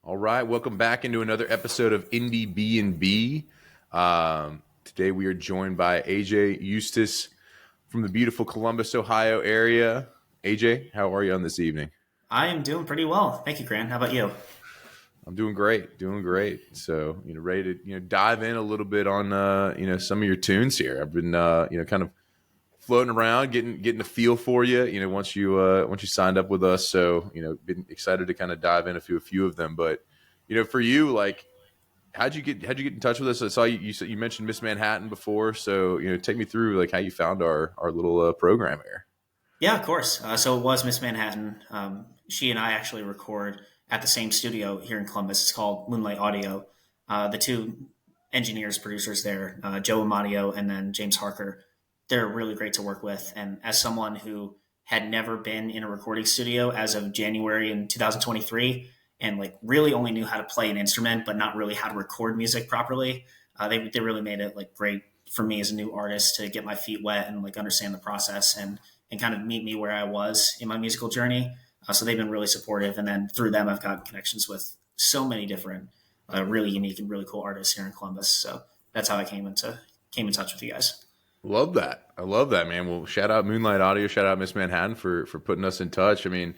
All right, welcome back into another episode of Indie B&B. Today we are joined by AJ Eustace from the beautiful Columbus, Ohio area. AJ, how are you on this evening? I am doing pretty well. Thank you, Grant. How about you? I'm doing great, doing great. So, ready to dive in a little bit on some of your tunes here. I've been kind of floating around, getting a feel for you. Once you signed up with us, so been excited to kind of dive in a few of them. But for you, like, how'd you get in touch with us? I saw you mentioned Miss Manhattan before, so take me through like how you found our little program here. Yeah, of course. So it was Miss Manhattan. She and I actually record at the same studio here in Columbus. It's called Moonlight Audio. The two engineers, producers there, Joe Amadio and then James Harker, they're really great to work with. And as someone who had never been in a recording studio as of January in 2023, and like really only knew how to play an instrument, but not really how to record music properly, they really made it like great for me as a new artist to get my feet wet and like understand the process and kind of meet me where I was in my musical journey. So they've been really supportive, and then through them, I've got connections with so many different, really unique and really cool artists here in Columbus. So that's how I came in touch with you guys. Love that. I love that, man. Well, shout out Moonlight Audio, shout out Miss Manhattan for putting us in touch. I mean,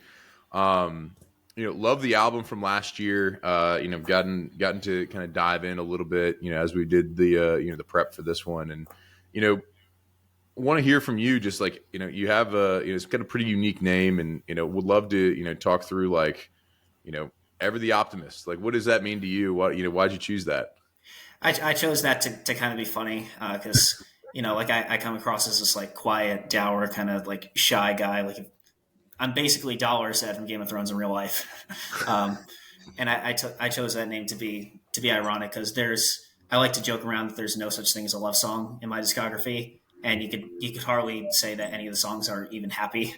love the album from last year. Gotten to kind of dive in a little bit, as we did the prep for this one, and want to hear from you. Just like you have it's got a pretty unique name, and would love to talk through like you know, Ever the Optimist. Like, what does that mean to you? Why'd you choose that? I chose that to kind of be funny because like I come across as this like quiet, dour, kind of like shy guy. Like I'm basically Dollar Said from Game of Thrones in real life. And I chose that name to be ironic because I like to joke around that there's no such thing as a love song in my discography, and you could hardly say that any of the songs are even happy.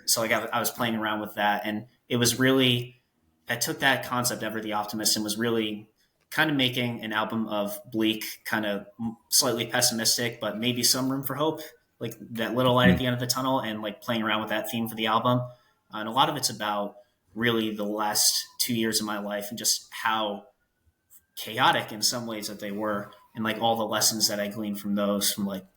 So like I was playing around with that, and it was really I took that concept Ever the Optimist and was really kind of making an album of bleak, kind of slightly pessimistic, but maybe some room for hope, like that little light at the end of the tunnel, and like playing around with that theme for the album. And a lot of it's about really the last 2 years of my life and just how chaotic in some ways that they were, and like all the lessons that I gleaned from those, from like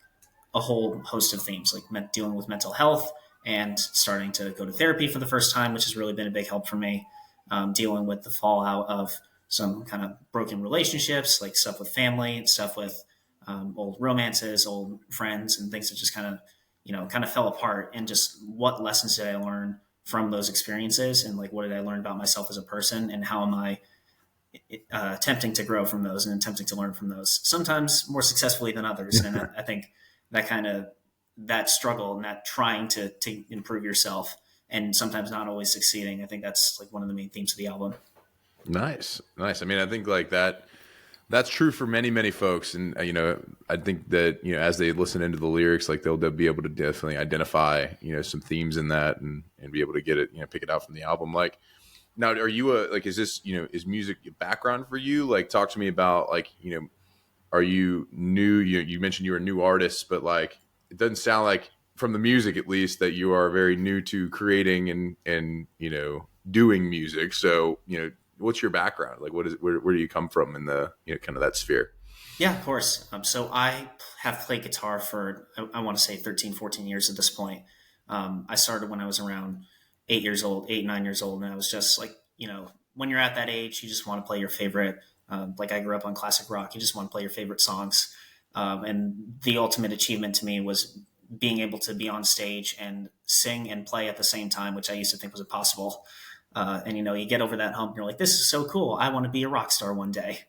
a whole host of themes, like dealing with mental health and starting to go to therapy for the first time, which has really been a big help for me. Dealing with the fallout of some kind of broken relationships, like stuff with family, stuff with old romances, old friends, and things that just kind of fell apart. And just what lessons did I learn from those experiences, and like what did I learn about myself as a person, and how am I attempting to grow from those and attempting to learn from those, sometimes more successfully than others. And I think that kind of that struggle and that trying to improve yourself and sometimes not always succeeding, I think that's like one of the main themes of the album. Nice, nice. I mean, I think like that's true for many folks, and I think that as they listen into the lyrics, like they'll be able to definitely identify some themes in that, and be able to get it pick it out from the album. Like, now, are you like, is this is music a background for you? Like, talk to me about like are you new? You mentioned you're a new artist, but like it doesn't sound like from the music at least that you are very new to creating and doing music. So what's your background? Like, where do you come from in the kind of that sphere? Yeah, of course. So I have played guitar for, I want to say 13, 14 years at this point. I started when I was around 8 years old, 8, 9 years old. And I was just like, when you're at that age, you just want to play your favorite. Like I grew up on classic rock. You just want to play your favorite songs. And the ultimate achievement to me was being able to be on stage and sing and play at the same time, which I used to think was impossible. And you get over that hump and you're like, this is so cool. I want to be a rock star one day.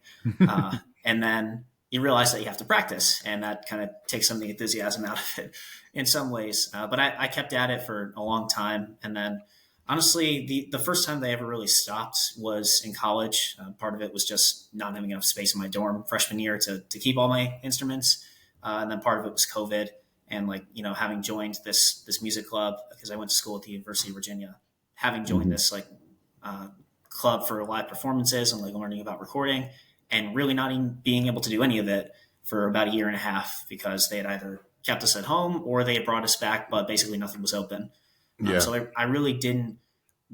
And then you realize that you have to practice, and that kind of takes some of the enthusiasm out of it in some ways. But I kept at it for a long time. And then honestly, the first time they ever really stopped was in college. Part of it was just not having enough space in my dorm freshman year to keep all my instruments. And then part of it was COVID. And like, having joined this music club, because I went to school at the University of Virginia, having joined this like club for live performances and like learning about recording, and really not even being able to do any of it for about a year and a half because they had either kept us at home or they had brought us back, but basically nothing was open. Yeah. So I really didn't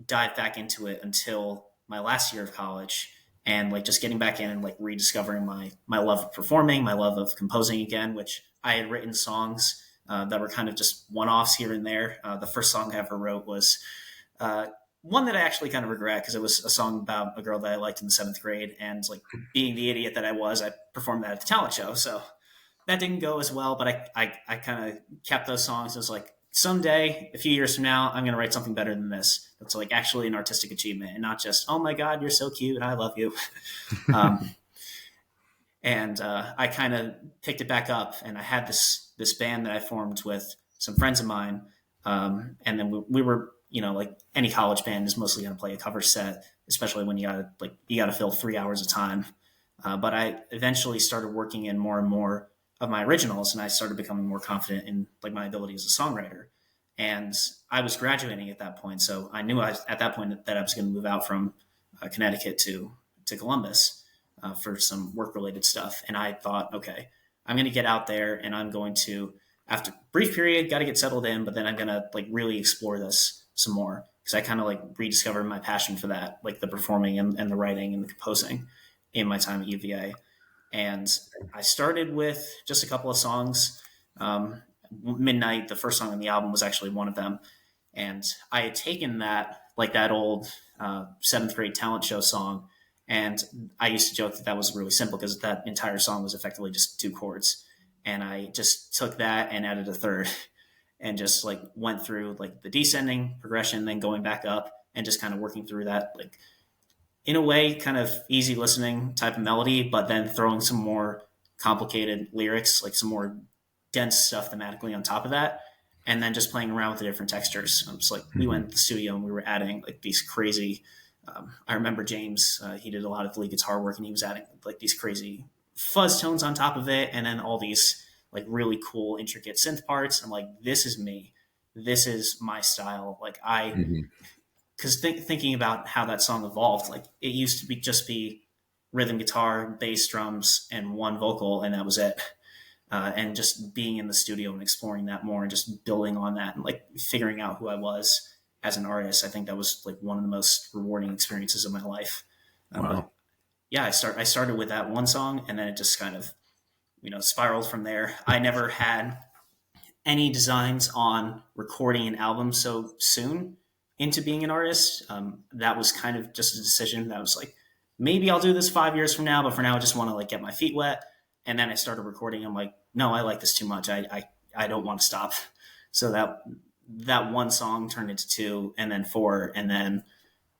dive back into it until my last year of college, and like just getting back in and like rediscovering my love of performing, my love of composing again, which I had written songs that were kind of just one-offs here and there. The first song I ever wrote was uh, one that I actually kind of regret, because it was a song about a girl that I liked in the seventh grade, and like being the idiot that I was, I performed that at the talent show. So that didn't go as well, but I kind of kept those songs. It was like, someday, a few years from now, I'm going to write something better than this. That's like actually an artistic achievement, and not just, oh my God, you're so cute, I love you. um, and I kind of picked it back up, and I had this band that I formed with some friends of mine, and then we were, like any college band is mostly going to play a cover set, especially when you gotta fill 3 hours of time. But I eventually started working in more and more of my originals, and I started becoming more confident in like my ability as a songwriter. And I was graduating at that point, so I knew at that point that I was going to move out from Connecticut to Columbus for some work related stuff. And I thought, okay, I'm going to get out there, and I'm going to, after a brief period, got to get settled in, but then I'm going to like really explore this some more, because I kind of like rediscovered my passion for that, like the performing and the writing and the composing in my time at UVA. And I started with just a couple of songs. Midnight, the first song on the album, was actually one of them. And I had taken that, like that old seventh grade talent show song, and I used to joke that that was really simple, because that entire song was effectively just two chords. And I just took that and added a third, and just like went through like the descending progression, then going back up, and just kind of working through that, like in a way, kind of easy listening type of melody, but then throwing some more complicated lyrics, like some more dense stuff thematically on top of that. And then just playing around with the different textures. It's like we went to the studio and we were adding like these crazy. I remember James, he did a lot of lead guitar work, and he was adding like these crazy fuzz tones on top of it, and then all these like really cool, intricate synth parts. I'm like, this is me. This is my style. Like Mhm. because thinking about how that song evolved, like it used to be rhythm guitar, bass, drums, and one vocal, and that was it. And just being in the studio and exploring that more, and just building on that, and like figuring out who I was as an artist, I think that was like one of the most rewarding experiences of my life. But Wow. yeah, I started with that one song, and then it just kind of spiraled from there. I never had any designs on recording an album so soon into being an artist. That was kind of just a decision that was like, maybe I'll do this 5 years from now, but for now I just want to like get my feet wet. And then I started recording. I'm like, no, I like this too much. I don't want to stop. So that one song turned into two, and then four, and then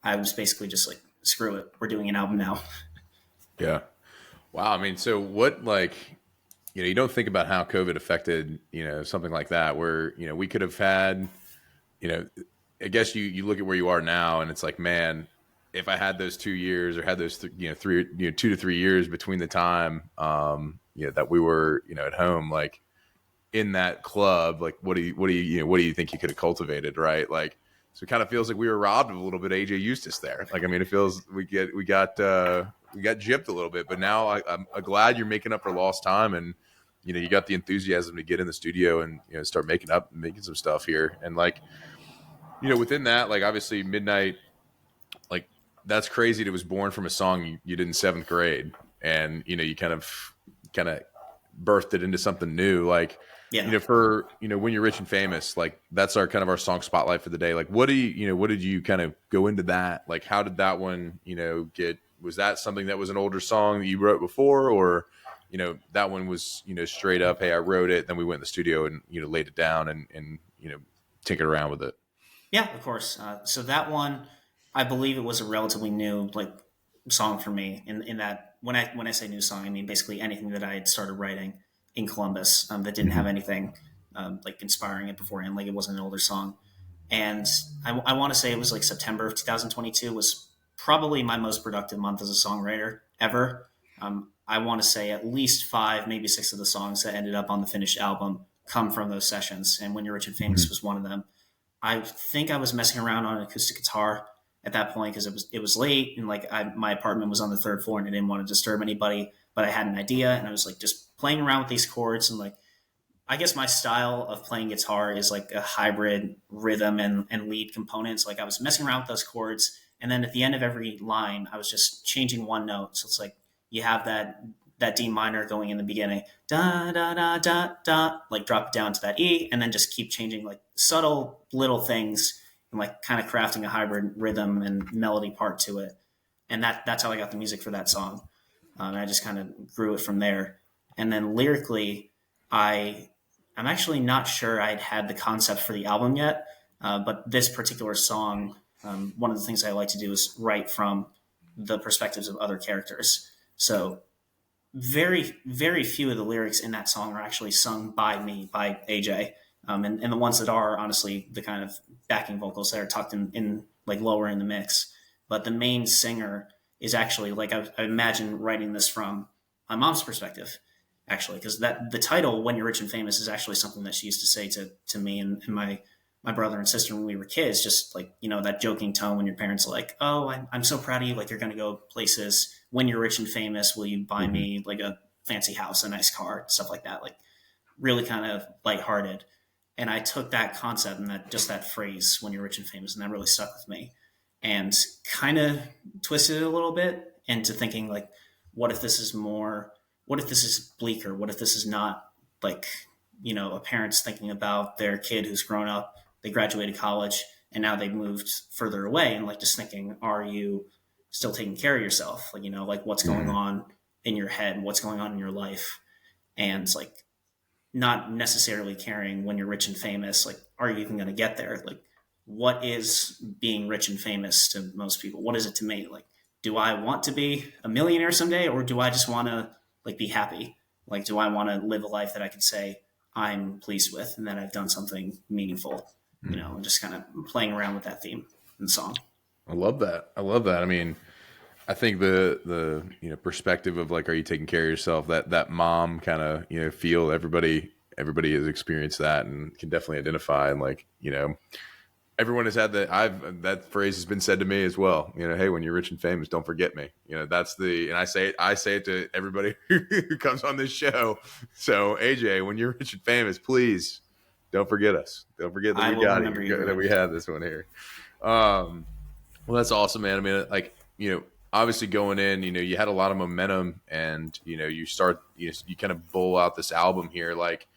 I was basically just like, screw it, we're doing an album now. Yeah. Wow. I mean, so what, like, you don't think about how COVID affected, something like that, where, we could have had, you know, I guess you look at where you are now, and it's like, man, if I had those 2 years, or had those, 2 to 3 years between the time, that we were, at home, like in that club, like, what do you think you could have cultivated? Right. Like, so it kind of feels like we were robbed of a little bit of AJ Eustace there. Like, I mean, it feels we got gypped a little bit, but now I'm glad you're making up for lost time, and you got the enthusiasm to get in the studio and start making some stuff here. And like, within that, like, obviously Midnight, like, that's crazy. It was born from a song you did in seventh grade, and you kind of birthed it into something new. Like, Yeah. for when you're rich and famous, like, that's our kind of our song spotlight for the day. Like, what did you kind of go into that? Like, how did that one was that something that was an older song that you wrote before, or that one was straight up, hey, I wrote it, then we went in the studio and laid it down and tinkered around with it? Yeah, of course. So that one, I believe it was a relatively new like song for me. In that, when I say new song, I mean basically anything that I had started writing in Columbus, that didn't have Mm-hmm. anything like inspiring it beforehand. Like it wasn't an older song, and I want to say it was like September of 2022 was probably my most productive month as a songwriter ever. I want to say at least five, maybe six of the songs that ended up on the finished album come from those sessions, and When You're Rich and Famous was one of them. I think I was messing around on an acoustic guitar at that point, because it was late, and like my apartment was on the third floor, and I didn't want to disturb anybody. But I had an idea, and I was like just playing around with these chords, and like I guess my style of playing guitar is like a hybrid rhythm and lead components. Like I was messing around with those chords And then at the end of every line, I was just changing one note. So it's like you have that D minor going in the beginning, da da da da da, like drop it down to that E, and then just keep changing like subtle little things and like kind of crafting a hybrid rhythm and melody part to it. And that's how I got the music for that song. And I just kind of grew it from there. And then lyrically, I'm actually not sure I'd had the concept for the album yet, but this particular song, one of the things I like to do is write from the perspectives of other characters. So very few of the lyrics in that song are actually sung by me, by AJ. And the ones that are, honestly, the kind of backing vocals that are tucked in like lower in the mix. But the main singer is actually like I imagine writing this from my mom's perspective, actually, because that the title "When You're Rich and Famous" is actually something that she used to say to me and my brother and sister when we were kids, just like, that joking tone when your parents are like, "Oh, I'm so proud of you, like you're going to go places. When you're rich and famous, will you buy me like a fancy house, a nice car," stuff like that, like really kind of lighthearted. And I took that concept and that phrase, "When you're rich and famous," and that really stuck with me, and kind of twisted it a little bit into thinking like, what if this is more? What if this is bleaker? What if this is not like, a parent's thinking about their kid who's grown up, they graduated college, and now they've moved further away, and like just thinking, are you still taking care of yourself? Like, like what's going on in your head, what's going on in your life, and it's like not necessarily caring when you're rich and famous. Like, are you even going to get there? Like, what is being rich and famous to most people? What is it to me? Like, do I want to be a millionaire someday, or do I just want to like be happy? Like, do I want to live a life that I could say I'm pleased with and that I've done something meaningful? And just kind of playing around with that theme in the song. I love that. I love that. I mean, I think the perspective of like, are you taking care of yourself? That mom kind of feel. Everybody has experienced that and can definitely identify. And like everyone has had that phrase has been said to me as well. Hey, when you're rich and famous, don't forget me. That's and I say it to everybody who comes on this show. So AJ, when you're rich and famous, please don't forget us. Don't forget that we had this one here. Well, that's awesome, man. I mean, like, obviously going in, you had a lot of momentum and, you start, you kind of bowl out this album here. Like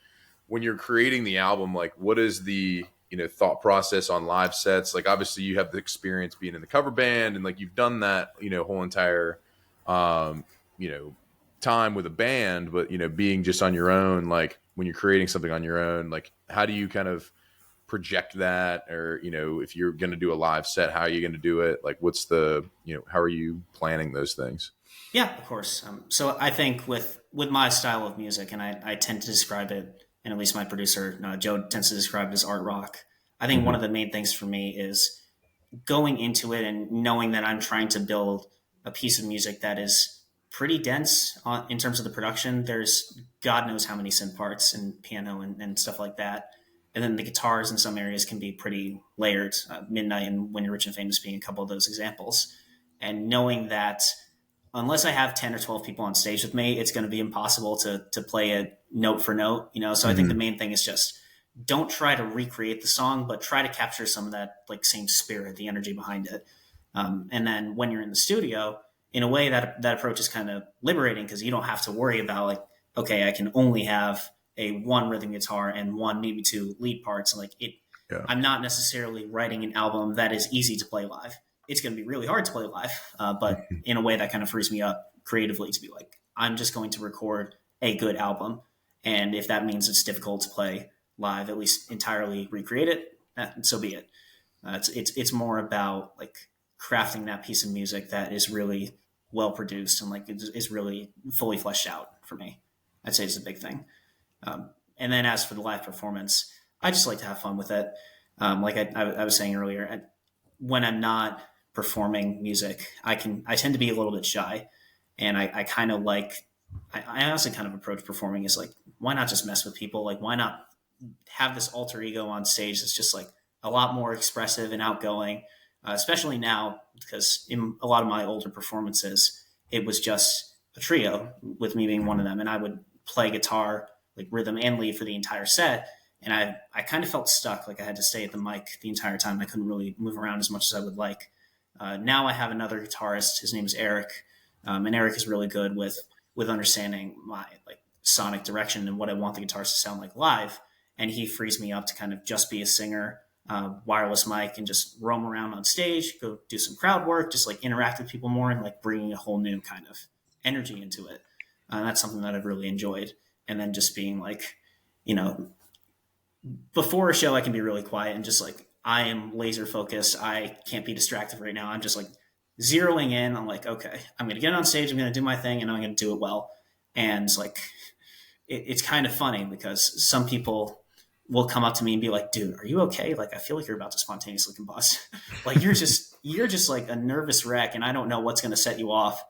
when you're creating the album, like what is the, thought process on live sets? Like, obviously you have the experience being in the cover band and like, you've done that, whole entire, time with a band, but, being just on your own, like when you're creating something on your own, like how do you kind of project that? Or if you're going to do a live set, how are you going to do it? Like what's the how are you planning those things? Yeah, of course. So I think with my style of music, and I tend to describe it, and at least my producer Joe tends to describe it as art rock. I think one of the main things for me is going into it and knowing that I'm trying to build a piece of music that is pretty dense in terms of the production. There's God knows how many synth parts and piano and stuff like that. And then the guitars in some areas can be pretty layered. Midnight and When You're Rich and Famous being a couple of those examples. And knowing that unless I have 10 or 12 people on stage with me, it's going to be impossible to play it note for note, So I think the main thing is just don't try to recreate the song, but try to capture some of that like same spirit, the energy behind it. And then when you're in the studio, in a way that approach is kind of liberating because you don't have to worry about like, okay, I can only have a one rhythm guitar and one, maybe two lead parts. Like I'm not necessarily writing an album that is easy to play live. It's going to be really hard to play live, but in a way that kind of frees me up creatively to be like, I'm just going to record a good album. And if that means it's difficult to play live, at least entirely recreate it, so be it. It's more about like crafting that piece of music that is really well produced and like is really fully fleshed out for me. I'd say it's a big thing. And then as for the live performance, I just like to have fun with it. Like I was saying earlier, when I'm not performing music, I tend to be a little bit shy, and I kind of like I honestly kind of approach performing as like, why not just mess with people? Like, why not have this alter ego on stage that's just like a lot more expressive and outgoing, especially now because in a lot of my older performances, it was just a trio with me being one of them, and I would play guitar, like rhythm and lead for the entire set. And I kind of felt stuck, like I had to stay at the mic the entire time. I couldn't really move around as much as I would like. Now I have another guitarist. His name is Eric, and Eric is really good with understanding my like sonic direction and what I want the guitars to sound like live. And he frees me up to kind of just be a singer, wireless mic, and just roam around on stage, go do some crowd work, just like interact with people more, and like bringing a whole new kind of energy into it. That's something that I've really enjoyed. And then just being like, you know, before a show, I can be really quiet and just like, I am laser focused. I can't be distracted right now. I'm just like zeroing in. I'm like, okay, I'm going to get on stage. I'm going to do my thing and I'm going to do it well. And like, it's kind of funny because some people will come up to me and be like, dude, are you okay? Like, I feel like you're about to spontaneously combust. Like, you're just like a nervous wreck and I don't know what's going to set you off.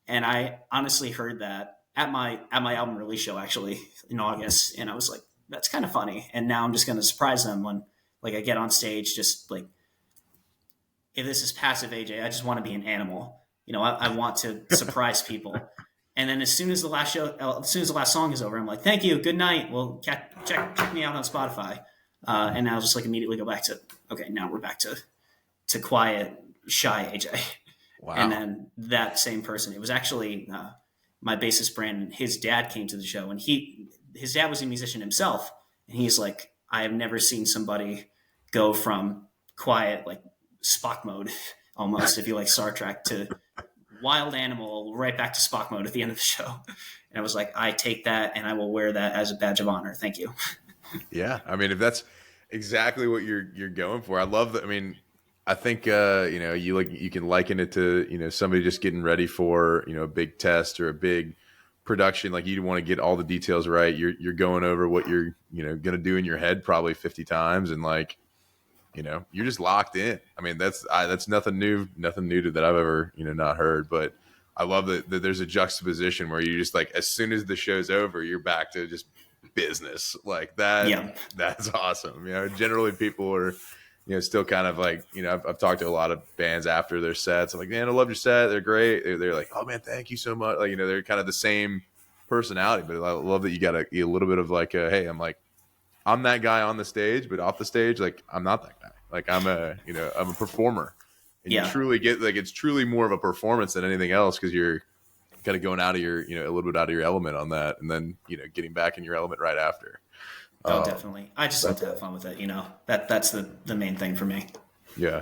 And I honestly heard that at my album release show actually in August. And I was like, that's kind of funny. And now I'm just going to surprise them when like I get on stage, just like, if this is passive AJ, I just want to be an animal. You know, I want to surprise people. And then as soon as the last song is over, I'm like, thank you, good night. Well, check me out on Spotify. And I'll just like immediately go back to, okay, now we're back to quiet, shy AJ. Wow. And then that same person, it was actually my bassist Brandon, his dad came to the show and his dad was a musician himself. And he's like, I have never seen somebody go from quiet, like Spock mode almost, if you like Star Trek, to wild animal right back to Spock mode at the end of the show. And I was like, I take that and I will wear that as a badge of honor. Thank you. Yeah. I mean, if that's exactly what you're going for, I love that. I mean, I think, you know, you can liken it to, you know, somebody just getting ready for, you know, a big test or a big production. Like you want to get all the details right. You're going over what you're, you know, going to do in your head probably 50 times. And like, you know, you're just locked in. I mean, that's nothing new to that I've ever, you know, not heard, but I love that there's a juxtaposition where you just like, as soon as the show's over, you're back to just business like that. Yeah. That's awesome. You know, generally people are, you know, still kind of like, you know, I've talked to a lot of bands after their sets. I'm like, man, I love your set. They're great. They're like, oh man, thank you so much. Like, you know, they're kind of the same personality, but I love that you got a little bit of like, hey, I'm that guy on the stage, but off the stage, like I'm not that guy. Like I'm a performer, and you truly get like, it's truly more of a performance than anything else. Cause you're kind of going out of your, you know, a little bit out of your element on that. And then, you know, getting back in your element right after. Oh, definitely. I just like to have fun with it. You know, that's the main thing for me. Yeah.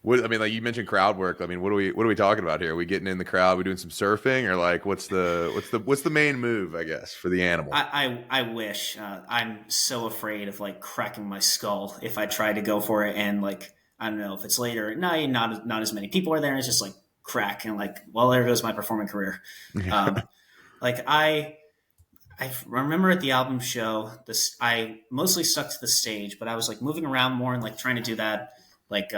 I mean, like you mentioned crowd work. I mean, what are we talking about here? Are we getting in the crowd? Are we doing some surfing, or like what's the main move, I guess, for the animal? I wish. I'm so afraid of like cracking my skull if I try to go for it, and like I don't know if it's later at night, not as many people are there. It's just like crack and like, well, there goes my performing career. Like I remember at the album show, I mostly stuck to the stage, but I was like moving around more and like trying to do that like.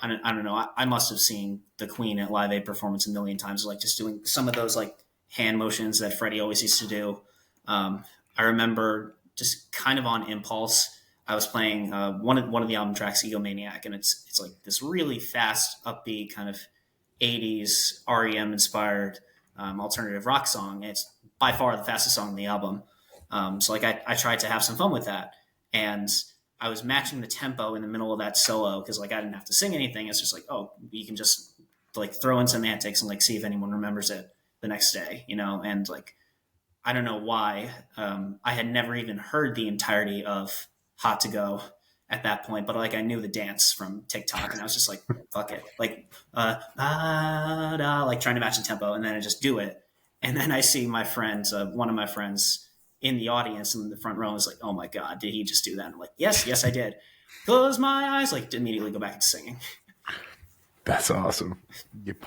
I don't know. I must have seen the Queen at Live Aid performance a million times, like just doing some of those like hand motions that Freddie always used to do. I remember just kind of on impulse, I was playing one of the album tracks, Egomaniac, and it's like this really fast, upbeat kind of 80s REM inspired alternative rock song. It's by far the fastest song on the album. So like I tried to have some fun with that, and I was matching the tempo in the middle of that solo because like I didn't have to sing anything. It's just like, oh, you can just like throw in some antics and like see if anyone remembers it the next day, you know? And like, I don't know why. I had never even heard the entirety of Hot to Go at that point, but like I knew the dance from TikTok and I was just like, fuck it. Like, like trying to match the tempo, and then I just do it. And then I see my friends, one of my friends, in the audience in the front row is like, oh my God, did he just do that? And I'm like, yes, I did. Close my eyes, like immediately go back to singing. That's awesome. You get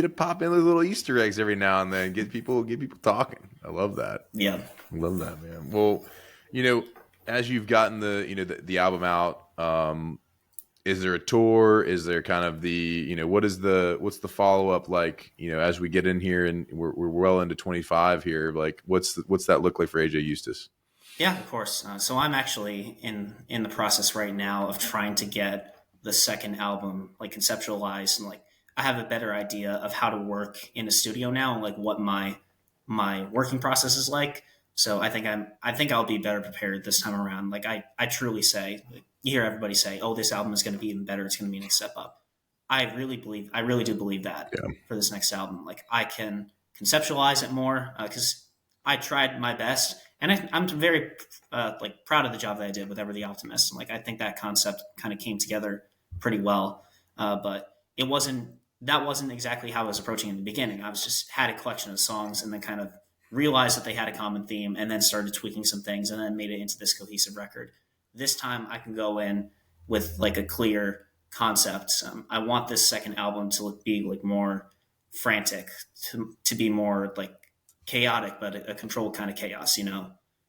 to pop in those little Easter eggs every now and then, get people talking. I love that. Yeah. I love that, man. Well, you know, as you've gotten the album out, is there a tour? Is there kind of the, you know, what's the follow up like, you know, as we get in here and we're well into 25 here, like what's that look like for AJ Eustace? Yeah, of course. So I'm actually in the process right now of trying to get the second album like conceptualized, and like I have a better idea of how to work in a studio now and like what my working process is like. So I think I'll be better prepared this time around. Like I truly say, like, you hear everybody say, oh, this album is going to be even better. It's going to be a step up. I really do believe that Yeah. for this next album. Like I can conceptualize it more because I tried my best, and I'm very like proud of the job that I did with Ever the Optimist. And like I think that concept kind of came together pretty well, but that wasn't exactly how I was approaching it in the beginning. I was just had a collection of songs, and then kind of realized that they had a common theme, and then started tweaking some things, and then made it into this cohesive record. This time, I can go in with like a clear concept. I want this second album to be like more frantic, to be more like chaotic, but a controlled kind of chaos.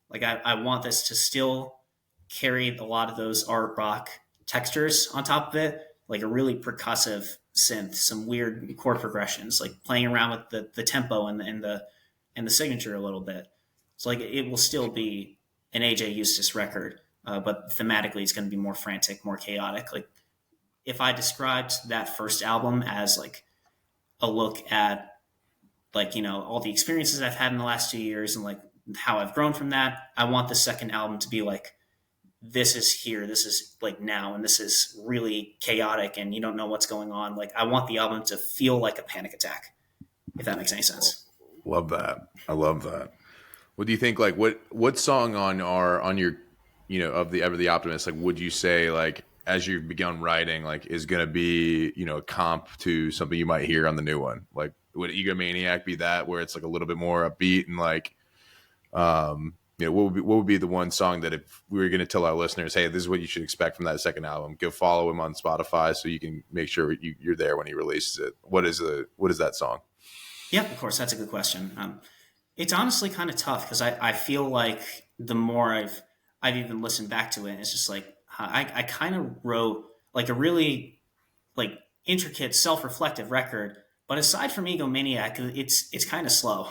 Like I want this to still carry a lot of those art rock textures on top of it, like a really percussive synth, some weird chord progressions, like playing around with the tempo and the signature a little bit. So like it will still be an AJ Eustace record, but thematically it's going to be more frantic, more chaotic. Like if I described that first album as like a look at like all the experiences I've had in the last 2 years and like how I've grown from that, I want the second album to be like this is here, this is like now, and this is really chaotic, and you don't know what's going on. Like I want the album to feel like a panic attack, if that makes any sense. Love that. I love that. What do you think? Like, what song on your, of the Ever the Optimist, like, would you say, like, as you've begun writing, like, is going to be, a comp to something you might hear on the new one? Like, would Egomaniac be that, where it's like a little bit more upbeat and like, what would be the one song that if we were going to tell our listeners, hey, this is what you should expect from that second album, go follow him on Spotify so you can make sure you're there when he releases it. What is that song? Yeah, of course, that's a good question. It's honestly kind of tough because I feel like the more I've even listened back to it, it's just like I kind of wrote like a really like intricate self-reflective record, but aside from Egomaniac, it's kind of slow.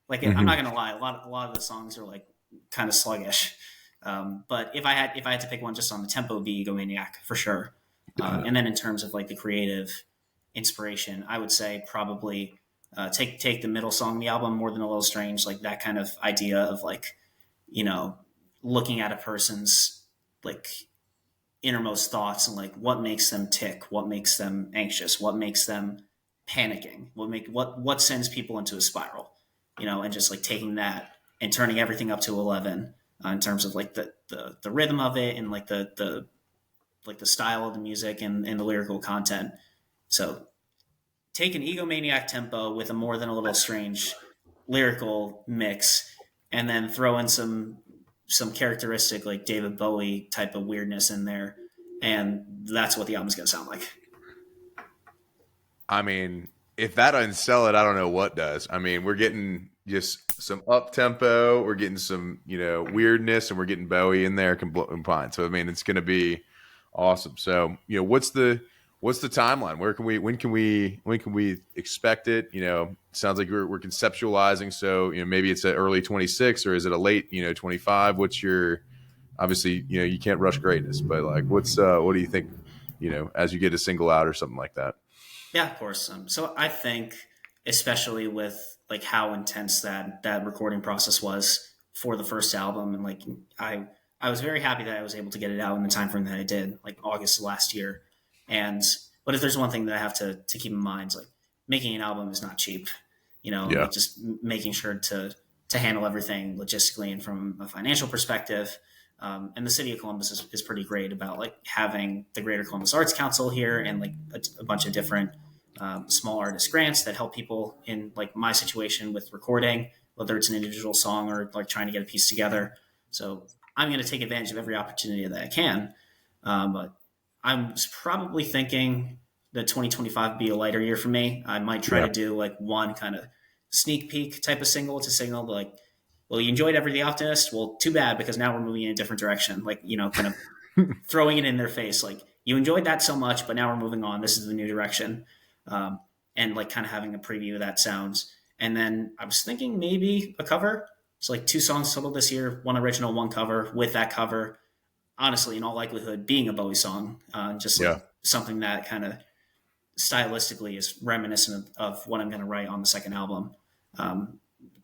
Like I'm not gonna lie, a lot of the songs are like kind of sluggish. But if I had to pick one just on the tempo, it'd be Egomaniac for sure. And then in terms of like the creative inspiration, I would say probably take the middle song of the album, More Than a Little Strange, like that kind of idea of like you know looking at a person's like innermost thoughts and like what makes them tick, what makes them anxious, what makes them panicking, what sends people into a spiral, and just like taking that and turning everything up to 11 in terms of like the rhythm of it and like the style of the music and the lyrical content. So take an egomaniac tempo with a More Than a Little Strange lyrical mix, and then throw in some characteristic like David Bowie type of weirdness in there, and that's what the album's gonna sound like. I mean, if that doesn't sell it, I don't know what does. I mean, we're getting just some up tempo, we're getting some weirdness, and we're getting Bowie in there combined. So I mean, it's going to be awesome. So what's the timeline? When can we expect it? Sounds like we're conceptualizing. So maybe it's an early 26, or is it a late 25? What's your obviously you can't rush greatness, but like what do you think as you get a single out or something like that? Yeah, of course. So I think, especially with like how intense that recording process was for the first album, and like I was very happy that I was able to get it out in the time frame that I did, like August of last year. And but if there's one thing that I have to keep in mind, is like making an album is not cheap. Yeah. Like just making sure to handle everything logistically and from a financial perspective. And the city of Columbus is pretty great about like having the Greater Columbus Arts Council here and like a bunch of different small artist grants that help people in like my situation with recording, whether it's an individual song or like trying to get a piece together. So I'm going to take advantage of every opportunity that I can. But I'm probably thinking that 2025 would be a lighter year for me. I might try to do like one kind of sneak peek type of single to signal like, well, you enjoyed Ever the Optimist. Well, too bad, because now we're moving in a different direction. Like, kind of throwing it in their face. Like, you enjoyed that so much, but now we're moving on. This is the new direction. And like kind of having a preview of that sounds. And then I was thinking maybe a cover. It's like 2 songs total this year, 1 original, 1 cover. With that cover, honestly, in all likelihood, being a Bowie song. Just like something that kind of stylistically is reminiscent of what I'm going to write on the second album.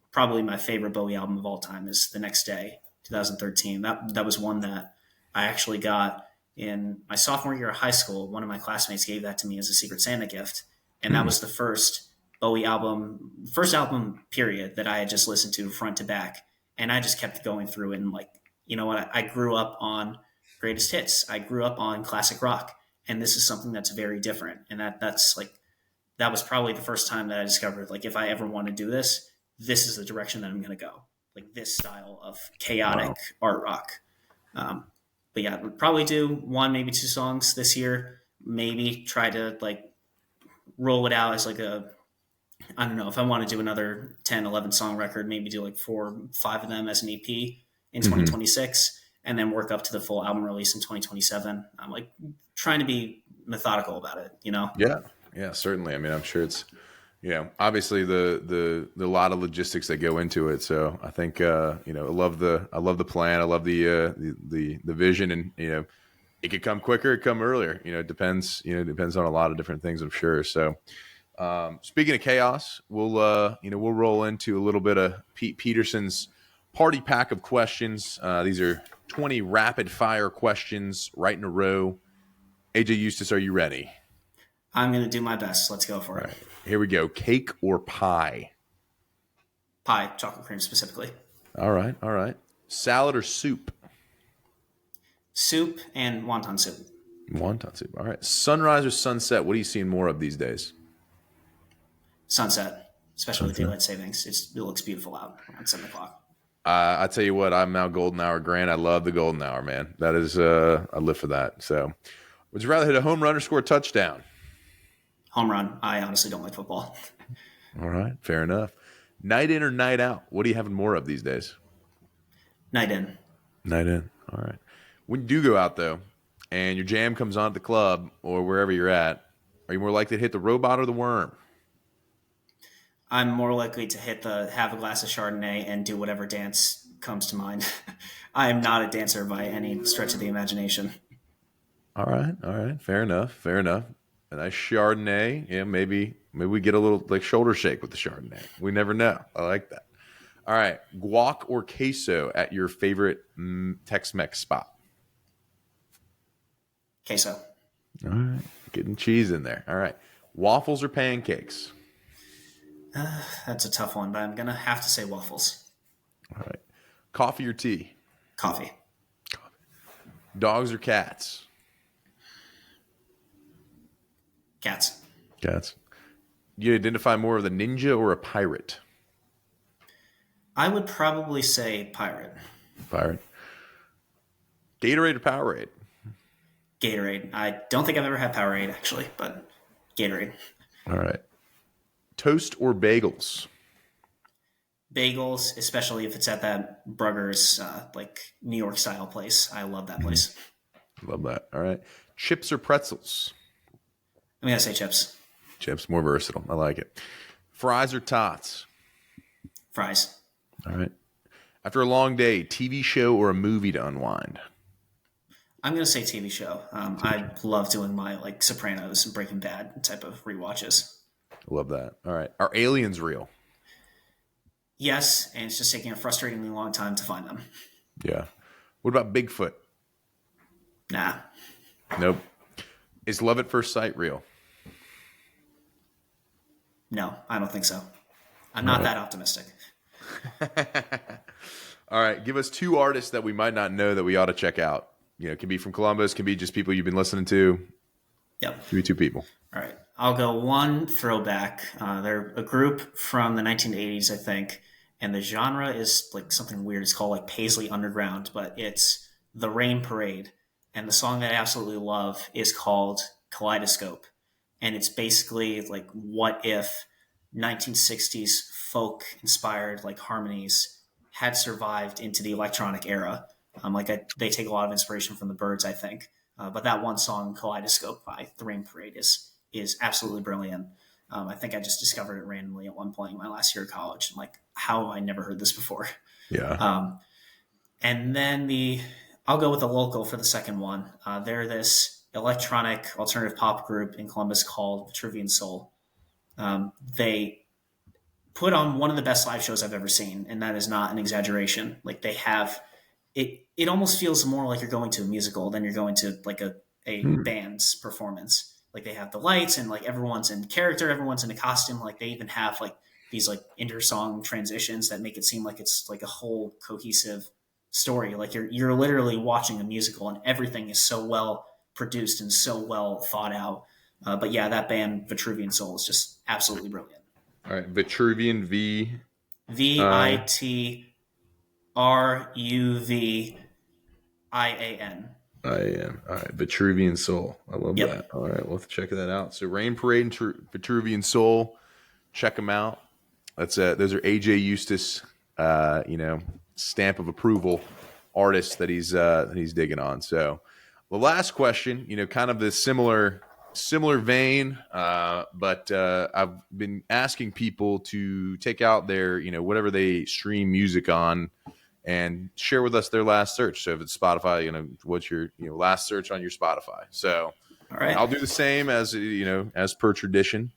Probably my favorite Bowie album of all time is The Next Day, 2013. That was one that I actually got in my sophomore year of high school, one of my classmates gave that to me as a Secret Santa gift. And that Hmm. was the first Bowie album, first album period that I had just listened to front to back. And I just kept going through it. And like, you know what? I grew up on greatest hits. I grew up on classic rock. And this is something that's very different. And that's like, that was probably the first time that I discovered, like, if I ever want to do this, this is the direction that I'm going to go. Like this style of chaotic Wow. art rock. Um, but yeah, we'll probably do one, maybe two songs this year. Maybe try to like roll it out as like a, I don't know, if I want to do another 10, 11 song record, maybe do like 4, 5 of them as an EP in Hmm. 2026 and then work up to the full album release in 2027. I'm like trying to be methodical about it, you know? Yeah. Yeah, certainly. I mean, I'm sure it's, obviously the lot of logistics that go into it. So I think, I love the plan. I love the vision, and, it could come quicker, it could come earlier. It depends on a lot of different things, I'm sure. So, speaking of chaos, we'll roll into a little bit of Pete Peterson's party pack of questions. These are 20 rapid fire questions right in a row. AJ Eustace, are you ready? I'm going to do my best. Let's go for All it. right, here we go. Cake or pie? Pie, chocolate cream specifically. All right, all right. Salad or soup? Soup and wonton soup. Wonton soup. All right. Sunrise or sunset? What are you seeing more of these days? Sunset, especially with Sunset. daylight savings. It looks beautiful out around 7 o'clock. I tell you what, I'm now golden hour Grant. I love the golden hour, man. That is, I live for that. So, would you rather hit a home run or score a touchdown? Home run. I honestly don't like football. All right, fair enough. Night in or night out? What are you having more of these days? Night in. Night in. All right. When you do go out though, and your jam comes on at the club or wherever you're at, are you more likely to hit the robot or the worm? I'm more likely to have a glass of Chardonnay and do whatever dance comes to mind. I am not a dancer by any stretch of the imagination. All right. Fair enough. Fair enough. A nice Chardonnay. Yeah, maybe we get a little like shoulder shake with the Chardonnay. We never know. I like that. All right. Guac or queso at your favorite Tex-Mex spot? Queso. All right. Getting cheese in there. All right. Waffles or pancakes? That's a tough one, but I'm going to have to say waffles. All right. Coffee or tea? Coffee. Dogs or cats? Cats. Cats. You identify more of the ninja or a pirate? I would probably say pirate. Pirate. Gatorade or Powerade? Gatorade. I don't think I've ever had Powerade, actually, but Gatorade. All right. Toast or bagels? Bagels, especially if it's at that Brugger's, like New York style place. I love that place. Love that. All right. Chips or pretzels? I'm going to say chips. Chips, more versatile. I like it. Fries or tots? Fries. All right. After a long day, TV show or a movie to unwind? I'm going to say TV show. I love doing my like Sopranos and Breaking Bad type of rewatches. Love that. All right. Are aliens real? Yes, and it's just taking a frustratingly long time to find them. Yeah. What about Bigfoot? Nah. Nope. Is love at first sight real? No, I don't think so. I'm not that optimistic. All right. Give us two artists that we might not know that we ought to check out. It can be from Columbus, can be just people you've been listening to. Yep. Give me two people. All right. I'll go one throwback. They're a group from the 1980s, I think. And the genre is like something weird. It's called like Paisley Underground, but it's The Rain Parade. And the song that I absolutely love is called Kaleidoscope. And it's basically like what if 1960s folk inspired like harmonies had survived into the electronic era. They take a lot of inspiration from the Byrds, I think. But that one song, Kaleidoscope by The Rain Parade, is absolutely brilliant. I think I just discovered it randomly at one point in my last year of college. I'm like, how have I never heard this before? Yeah. And then I'll go with the local for the second one. They're this electronic alternative pop group in Columbus called Vitruvian Soul. They put on one of the best live shows I've ever seen, and that is not an exaggeration. Like they have it almost feels more like you're going to a musical than you're going to like a Hmm. band's performance. Like they have the lights and like everyone's in character, everyone's in a costume. Like they even have like these like inter-song transitions that make it seem like it's like a whole cohesive story. Like you're literally watching a musical and everything is so well produced and so well thought out. But yeah, that band Vitruvian Soul is just absolutely brilliant. All right, Vitruvian I Vitruvian. I am. All right, Vitruvian Soul. I love Yep. that. All right, we'll have to check that out. So Rain Parade and Vitruvian Soul. Check them out. Those are AJ Eustace, stamp of approval artists that he's digging on. So the last question, kind of the similar vein, but I've been asking people to take out their, whatever they stream music on and share with us their last search. So if it's Spotify, what's your last search on your Spotify? So All right. I'll do the same as as per tradition.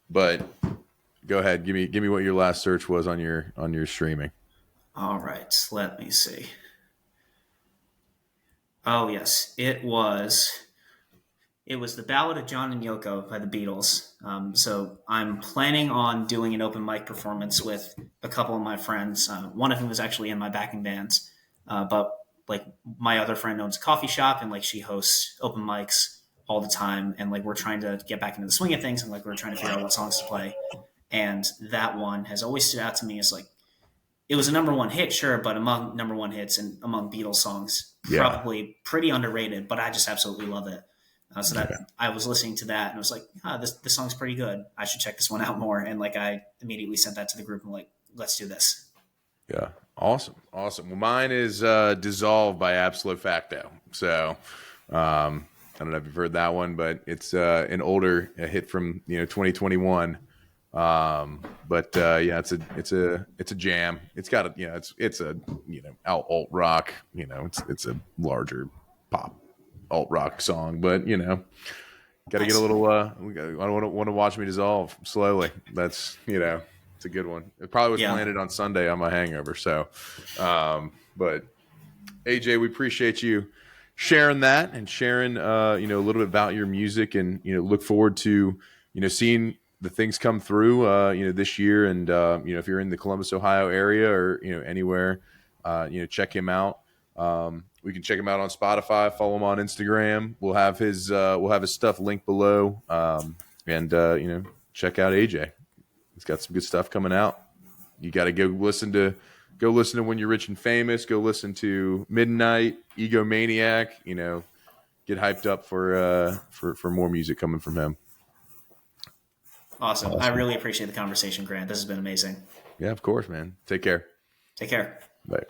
But go ahead, give me what your last search was on your streaming. All right. Let me see. Oh yes, it was the Ballad of John and Yoko by the Beatles. So I'm planning on doing an open mic performance with a couple of my friends. One of whom is actually in my backing bands, but like my other friend owns a coffee shop and like she hosts open mics all the time. And like we're trying to get back into the swing of things and like we're trying to figure out what songs to play. And that one has always stood out to me as like it was a number one hit, sure, but among number one hits and among Beatles songs, Yeah, probably pretty underrated. But I just absolutely love it. So that yeah, I was listening to that and I was like, this song's pretty good. I should check this one out more. And like I immediately sent that to the group and like, let's do this. yeah. Awesome. Well, mine is "Dissolve" by Absolute Facto. So I don't know if you've heard that one, but it's an older hit from 2021. But yeah, it's a jam. It's got a it's a alt rock. It's a larger pop alt rock song, but got to get a Nice. little. I want to watch me dissolve slowly. That's it's a good one. It probably was Yeah. planted on Sunday on my hangover. So, but AJ, we appreciate you sharing that and sharing a little bit about your music, and look forward to seeing the things come through this year. And if you're in the Columbus, Ohio area, or anywhere, check him out. We can check him out on Spotify. Follow him on Instagram. We'll have his stuff linked below. And check out AJ. He's got some good stuff coming out. You got to go listen to When You're Rich and Famous. Go listen to Midnight, Egomaniac. Get hyped up for more music coming from him. Awesome. I Awesome. really appreciate the conversation, Grant. This has been amazing. Yeah, of course, man. Take care. Take care. Bye.